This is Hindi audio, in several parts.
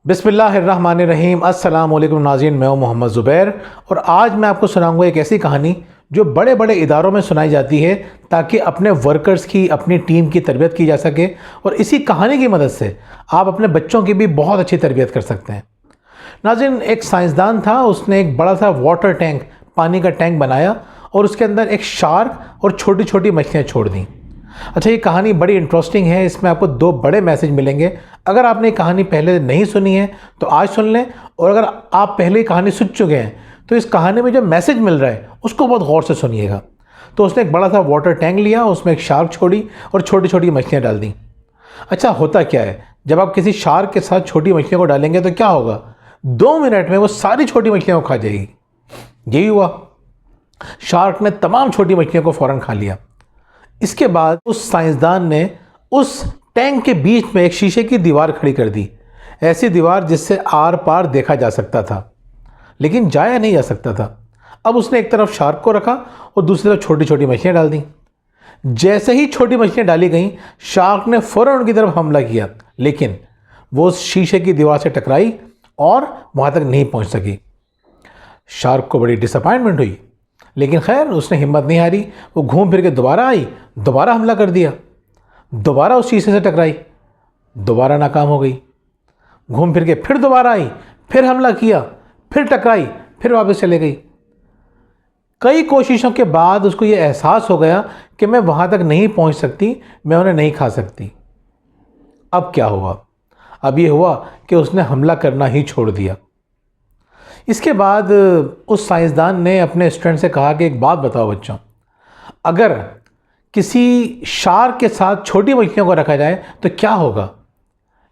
बिस्मिल्लाहिर्रहमानिर्रहीम। अस्सलाम वालेकुम नाज़रीन, मैं हूं मोहम्मद ज़ुबैर और आज मैं आपको सुनाऊंगा एक ऐसी कहानी जो बड़े बड़े इदारों में सुनाई जाती है ताकि अपने वर्कर्स की, अपनी टीम की तरबियत की जा सके और इसी कहानी की मदद से आप अपने बच्चों की भी बहुत अच्छी तरबियत कर सकते हैं। नाज़रीन, एक साइंसदान था, उसने एक बड़ा सा वाटर टैंक, पानी का टैंक बनाया और उसके अंदर एक शार्क और छोटी छोटी मछलियाँ छोड़ दी। अच्छा, ये कहानी बड़ी इंटरेस्टिंग है, इसमें आपको दो बड़े मैसेज मिलेंगे। अगर आपने कहानी पहले नहीं सुनी है तो आज सुन लें, और अगर आप पहले कहानी सुन चुके हैं तो इस कहानी में जो मैसेज मिल रहा है उसको बहुत गौर से सुनिएगा। तो उसने एक बड़ा सा वाटर टैंक लिया, उसमें एक शार्क छोड़ी और छोटी छोटी मछलियाँ डाल दी। अच्छा, होता क्या है, जब आप किसी शार्क के साथ छोटी मछलियों को डालेंगे तो क्या होगा, 2 मिनट में वो सारी छोटी मछलियों को खा जाएगी। यही हुआ, शार्क ने तमाम छोटी मछलियों को फ़ौरन खा लिया। इसके बाद उस साइंसदान ने उस टैंक के बीच में एक शीशे की दीवार खड़ी कर दी, ऐसी दीवार जिससे आर पार देखा जा सकता था लेकिन जाया नहीं जा सकता था। अब उसने एक तरफ शार्क को रखा और दूसरी तरफ छोटी छोटी मछलियाँ डाल दी। जैसे ही छोटी मछलियाँ डाली गईं, शार्क ने फ़ौरन उनकी तरफ हमला किया, लेकिन वो उस शीशे की दीवार से टकराई और वहाँ तक नहीं पहुँच सकी। शार्क को बड़ी डिसअपॉइंटमेंट हुई, लेकिन खैर उसने हिम्मत नहीं हारी। वो घूम फिर के दोबारा आई, दोबारा हमला कर दिया, दोबारा उस शीशे से टकराई, दोबारा नाकाम हो गई। घूम फिर के फिर दोबारा आई, फिर हमला किया, फिर टकराई, फिर वापस चले गई। कई कोशिशों के बाद उसको ये एहसास हो गया कि मैं वहाँ तक नहीं पहुँच सकती, मैं उन्हें नहीं खा सकती। अब क्या हुआ, अब ये हुआ कि उसने हमला करना ही छोड़ दिया। इसके बाद उस साइंसदान ने अपने स्टूडेंट से कहा कि एक बात बताओ बच्चों, अगर किसी शार्क के साथ छोटी मछलियों को रखा जाए तो क्या होगा।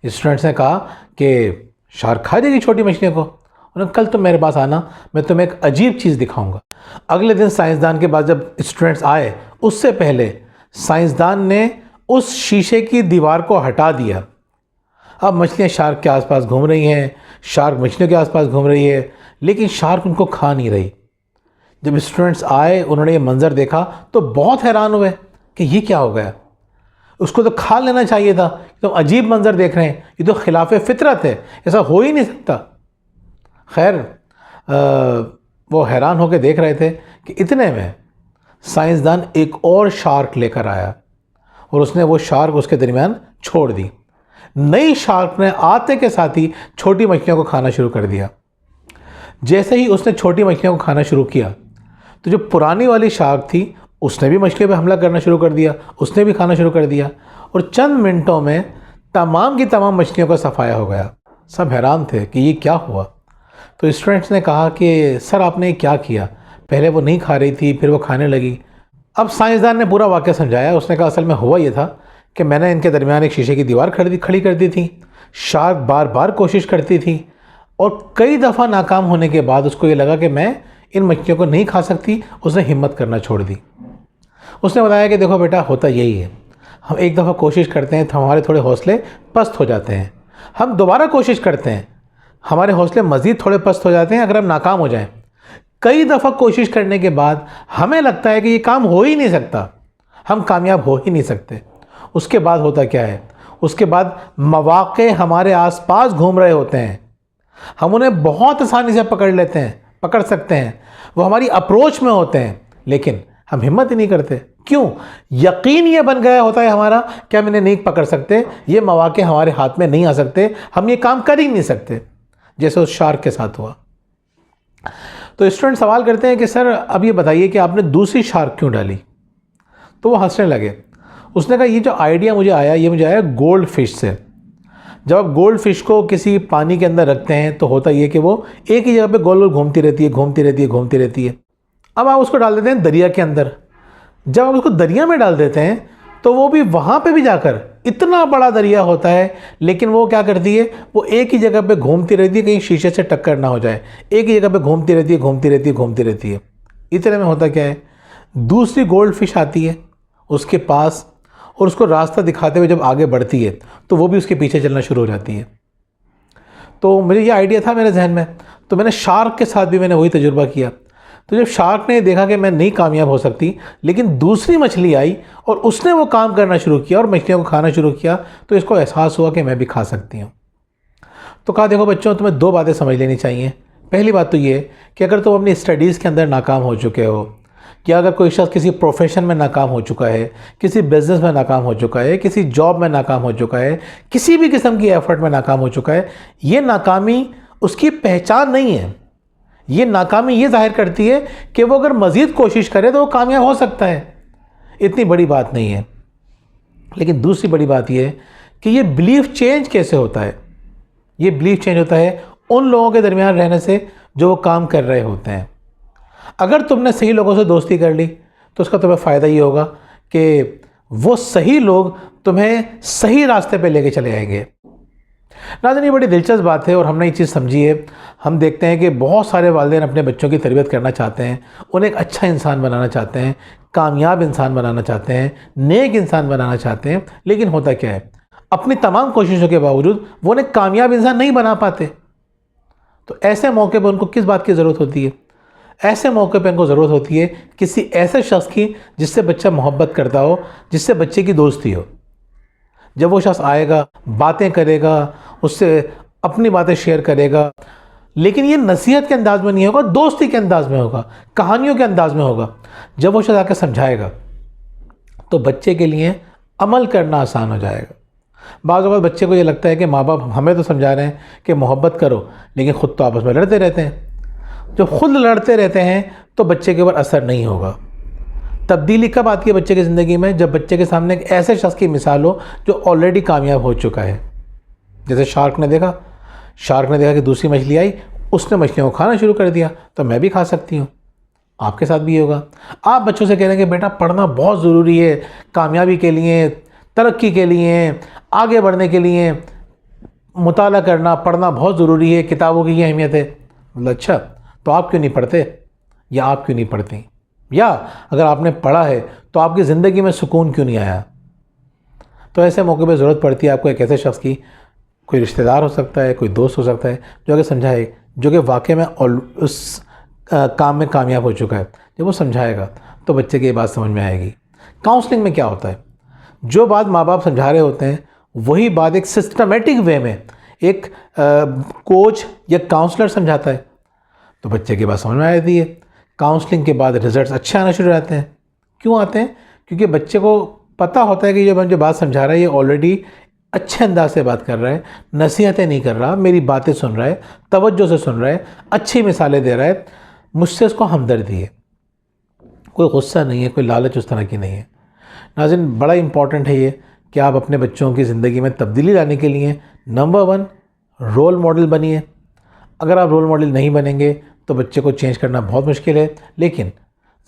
स्टूडेंट्स ने कहा कि शार्क खा जाएगी छोटी मछलियों को। उन्होंने कल तुम मेरे पास आना, मैं तुम्हें एक अजीब चीज़ दिखाऊंगा। अगले दिन साइंसदान के पास जब स्टूडेंट्स आए, उससे पहले साइंसदान ने उस शीशे की दीवार को हटा दिया। अब मछलियाँ शार्क के आसपास घूम रही हैं, शार्क मछलियों के आसपास घूम रही है, लेकिन शार्क उनको खा नहीं रही। जब स्टूडेंट्स आए, उन्होंने ये मंजर देखा तो बहुत हैरान हुए कि ये क्या हो गया। उसको तो खा लेना चाहिए था, तो अजीब मंजर देख रहे हैं, ये तो खिलाफ फितरत है, ऐसा हो ही नहीं सकता। खैर वो हैरान होकर देख रहे थे कि इतने में साइंसदान एक और शार्क लेकर आया और उसने वो शार्क उसके दरमियान छोड़ दी। नई शार्क ने आते के साथ ही छोटी मछलियों को खाना शुरू कर दिया। जैसे ही उसने छोटी मछलियों को खाना शुरू किया तो जो पुरानी वाली शार्क थी उसने भी मछलियों पे हमला करना शुरू कर दिया, उसने भी खाना शुरू कर दिया और चंद मिनटों में तमाम की तमाम मछलियों का सफाया हो गया। सब हैरान थे कि ये क्या हुआ। तो स्टूडेंट्स ने कहा कि सर आपने क्या किया, पहले वो नहीं खा रही थी, फिर वो खाने लगी। अब साइंसदान ने पूरा वाक़या समझाया। उसने कहा असल में हुआ ये था कि मैंने इनके दरमियान एक शीशे की दीवार खड़ी कर दी थी। शार्क बार बार कोशिश करती थी और कई दफ़ा नाकाम होने के बाद उसको ये लगा कि मैं इन मछलियों को नहीं खा सकती, उसने हिम्मत करना छोड़ दी। उसने बताया कि देखो बेटा, होता यही है, हम एक दफ़ा कोशिश करते हैं तो हमारे थोड़े हौसले पस्त हो जाते हैं, हम दोबारा कोशिश करते हैं, हमारे हौसले मज़ीद थोड़े पस्त हो जाते हैं अगर हम नाकाम हो जाएं। कई दफ़ा कोशिश करने के बाद हमें लगता है कि ये काम हो ही नहीं सकता, हम कामयाब हो ही नहीं सकते। उसके बाद होता क्या है, उसके बाद मौक़े हमारे आसपास घूम रहे होते हैं, हम उन्हें बहुत आसानी से पकड़ सकते हैं, वो हमारी अप्रोच में होते हैं, लेकिन हम हिम्मत ही नहीं करते। क्यों? यकीन ये बन गया होता है हमारा कि हम इन्हें नहीं पकड़ सकते, ये मौक़े हमारे हाथ में नहीं आ सकते, हम ये काम कर ही नहीं सकते, जैसे उस शार्क के साथ हुआ। तो स्टूडेंट सवाल करते हैं कि सर अब ये बताइए कि आपने दूसरी शार्क क्यों डाली। तो वो हंसने लगे। उसने कहा ये जो आइडिया मुझे आया, ये मुझे आया गोल्ड फिश से। जब आप गोल्ड फिश को किसी पानी के अंदर रखते हैं तो होता ये कि वो एक ही जगह पे गोल गोल घूमती रहती है। अब आप उसको डाल देते हैं दरिया के अंदर। जब आप उसको दरिया में डाल देते हैं तो वो भी वहाँ पे भी जाकर, इतना बड़ा दरिया होता है, लेकिन वो क्या करती है, वो एक ही जगह पे घूमती रहती है, कहीं शीशे से टक्कर ना हो जाए, एक ही जगह पे घूमती रहती है। इतने में होता क्या है, दूसरी गोल्ड फिश आती है उसके पास और उसको रास्ता दिखाते हुए जब आगे बढ़ती है तो वो भी उसके पीछे चलना शुरू हो जाती है। तो मुझे ये आइडिया था मेरे जहन में, तो मैंने शार्क के साथ भी मैंने वही तजुर्बा किया। तो जब शार्क ने देखा कि मैं नहीं कामयाब हो सकती, लेकिन दूसरी मछली आई और उसने वो काम करना शुरू किया और मछलियों को खाना शुरू किया, तो इसको एहसास हुआ कि मैं भी खा सकती हूँ। तो कहा देखो बच्चों, तुम्हें दो बातें समझ लेनी चाहिए। पहली बात तो ये कि अगर तुम अपनी स्टडीज़ के अंदर नाकाम हो चुके हो, या अगर कोई शख्स किसी प्रोफेशन में नाकाम हो चुका है, किसी बिज़नेस में नाकाम हो चुका है, किसी जॉब में नाकाम हो चुका है, किसी भी किस्म की एफर्ट में नाकाम हो चुका है, ये नाकामी उसकी पहचान नहीं है। ये नाकामी ये जाहिर करती है कि वो अगर मज़ीद कोशिश करे तो वो कामयाब हो सकता है। इतनी बड़ी बात नहीं है। लेकिन दूसरी बड़ी बात ये है कि ये बिलीफ चेंज कैसे होता है। ये बिलीफ चेंज होता है उन लोगों के दरमियान रहने से जो वो काम कर रहे होते हैं। अगर तुमने सही लोगों से दोस्ती कर ली तो उसका तुम्हें फ़ायदा ये होगा कि वो सही लोग तुम्हें सही रास्ते पे लेके चले आएंगे। नाज़रीन, ये बड़ी दिलचस्प बात है और हमने ये चीज़ समझी है। हम देखते हैं कि बहुत सारे वालिदैन अपने बच्चों की तरबियत करना चाहते हैं, उन्हें एक अच्छा इंसान बनाना चाहते हैं, कामयाब इंसान बनाना चाहते हैं, नेक इंसान बनाना चाहते हैं। लेकिन होता क्या है, अपनी तमाम कोशिशों के बावजूद वो उन्हें कामयाब इंसान नहीं बना पाते। तो ऐसे मौके पर उनको किस बात की ज़रूरत होती है? ऐसे मौके पर उनको ज़रूरत होती है किसी ऐसे शख्स की जिससे बच्चा मोहब्बत करता हो, जिससे बच्चे की दोस्ती हो। जब वो शख्स आएगा, बातें करेगा, उससे अपनी बातें शेयर करेगा, लेकिन ये नसीहत के अंदाज में नहीं होगा, दोस्ती के अंदाज में होगा, कहानियों के अंदाज में होगा। जब वो शख्स आकर समझाएगा तो बच्चे के लिए अमल करना आसान हो जाएगा। बाज़ औक़ात बच्चे को ये लगता है कि माँ बाप हमें तो समझा रहे हैं कि मोहब्बत करो, लेकिन ख़ुद तो आपस में लड़ते रहते हैं। जब खुद लड़ते रहते हैं तो बच्चे के ऊपर असर नहीं होगा। तब्दीली कब आती है बच्चे की ज़िंदगी में? जब बच्चे के सामने एक ऐसे शख्स की मिसाल हो जो ऑलरेडी कामयाब हो चुका है। जैसे शार्क ने देखा कि दूसरी मछली आई, उसने मछलियों को खाना शुरू कर दिया, तो मैं भी खा सकती हूँ। आपके साथ भी ये होगा। आप बच्चों से कह रहे हैं कि बेटा पढ़ना बहुत ज़रूरी है, कामयाबी के लिए, तरक्की के लिए, आगे बढ़ने के लिए मुताला करना, पढ़ना बहुत ज़रूरी है, किताबों की ये अहमियत है। मतलब अच्छा, तो आप क्यों नहीं पढ़ते, या आप क्यों नहीं पढ़ती, या अगर आपने पढ़ा है तो आपकी ज़िंदगी में सुकून क्यों नहीं आया? तो ऐसे मौके पर ज़रूरत पड़ती है आपको एक ऐसे शख्स की, कोई रिश्तेदार हो सकता है, कोई दोस्त हो सकता है, जो अगर समझाए, जो कि वाकई में उस काम में कामयाब हो चुका है। जब वो समझाएगा तो बच्चे की ये बात समझ में आएगी। काउंसलिंग में क्या होता है, जो बात माँ बाप समझा रहे होते हैं वही बात एक सिस्टमेटिक वे में एक कोच या काउंसलर समझाता है, तो बच्चे की बात समझ में आ जाती है। काउंसलिंग के बाद रिजल्ट्स अच्छे आना शुरू हो जाते हैं। क्यों आते हैं? क्योंकि बच्चे को पता होता है कि जो बात समझा रहा है ये ऑलरेडी अच्छे अंदाज से बात कर रहा है, नसीहतें नहीं कर रहा, मेरी बातें सुन रहा है, तवज्जो से सुन रहा है, अच्छी मिसालें दे रहा है, मुझसे उसको हमदर्दी है, कोई गुस्सा नहीं है, कोई लालच उस तरह की नहीं है। नाज़रीन, बड़ा इंपॉर्टेंट है ये कि आप अपने बच्चों की ज़िंदगी में तब्दीली लाने के लिए नंबर 1 रोल मॉडल बनिए। अगर आप रोल मॉडल नहीं बनेंगे तो बच्चे को चेंज करना बहुत मुश्किल है। लेकिन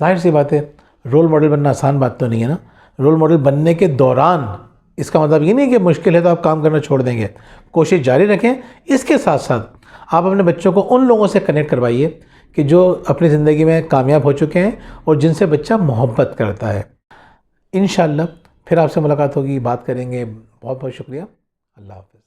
जाहिर सी बात है, रोल मॉडल बनना आसान बात तो नहीं है ना। रोल मॉडल बनने के दौरान इसका मतलब ये नहीं कि मुश्किल है तो आप काम करना छोड़ देंगे, कोशिश जारी रखें। इसके साथ साथ आप अपने बच्चों को उन लोगों से कनेक्ट करवाइए कि जो अपनी ज़िंदगी में कामयाब हो चुके हैं और जिनसे बच्चा मोहब्बत करता है। इंशाअल्लाह फिर आपसे मुलाकात होगी, बात करेंगे। बहुत बहुत शुक्रिया। अल्लाह हाफ़िज़।